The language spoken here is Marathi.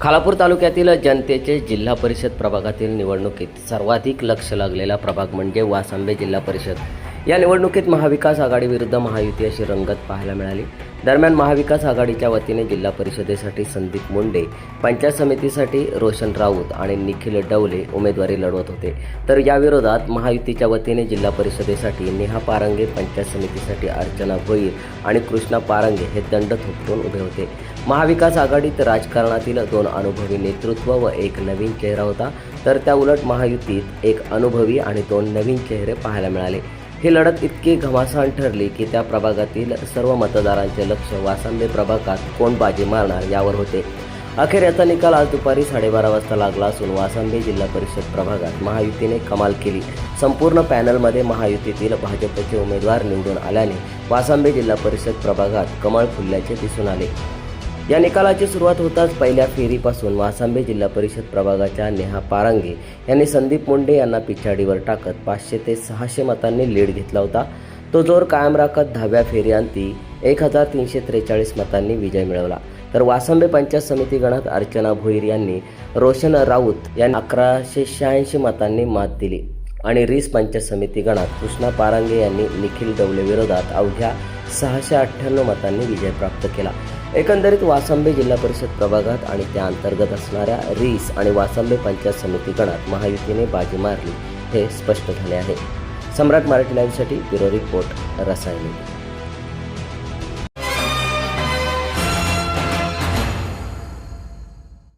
खालापूर तालुक्यातील जनतेचे जिल्हा परिषद प्रभागातील निवडणुकीत सर्वाधिक लक्ष लागलेला प्रभाग म्हणजे वासंबे जिल्हा परिषद। या निवडणुकीत महाविकास आघाडी विरुद्ध महायुती अशी रंगत पाहायला मिळाली। दरम्यान महाविकास आघाडीच्या वतीने जिल्हा परिषदेसाठी संदीप मुंडे, पंचायत समितीसाठी रोशन राऊत आणि निखिल डवले उमेदवारी लढवत होते, तर या विरोधात महायुतीच्या वतीने जिल्हा परिषदेसाठी नेहा पारंगे, पंचायत समितीसाठी अर्चना भोईर आणि कृष्णा पारंगे हे दंड थोपटून उभे होते। महाविकास आघाडीत राजकारणातील दोन अनुभवी नेतृत्व व एक नवीन चेहरा होता, तर त्या उलट महायुतीत एक अनुभवी आणि दोन नवीन चेहरे पाहायला मिळाले। ही लढत इतकी घमासान ठरली की त्या प्रभागातील सर्व मतदारांचे लक्ष वासंबे प्रभागात कोण बाजी मारणार यावर होते। अखेर याचा निकाल आज दुपारी 12:30 वाजता लागला असून वासंबे जिल्हा परिषद प्रभागात महायुतीने कमाल केली। संपूर्ण पॅनलमध्ये महायुतीतील भाजपचे उमेदवार निवडून आल्याने वासंबे जिल्हा परिषद प्रभागात कमळ फुलल्याचे दिसून आले। या निकालाची सुरुवात होताच पहिल्या फेरीपासून वासंबे जिल्हा परिषद प्रभागाच्या नेहा पारंगे यांनी संदीप मुंडे यांना पिछाडीवर टाकत 500 ते 600 मतांनी लीड घेतला होता। तो जोर कायम राखत 10व्या फेरीअंती 1343 मतांनी विजय मिळवला, तर वासंबे पंचायत समिती गणात अर्चना भोईर यांनी रोशन राऊत यांनी 1186 मतांनी मात दिली आणि रीस पंचायत समिती गणात कृष्णा पारंगे यांनी निखिल डवले विरोधात अवघ्या 698 मतांनी विजय प्राप्त केला। एकंदरीत वासंबे जिल्हा परिषद प्रभागात आणि त्या अंतर्गत असणाऱ्या रीस आणि वासंबे पंचायत समिती गणात महायुतीने बाजी मारली हे स्पष्ट झाले आहे। सम्राट मराठी लाईव्हसाठी ब्युरो रिपोर्ट रसायनी।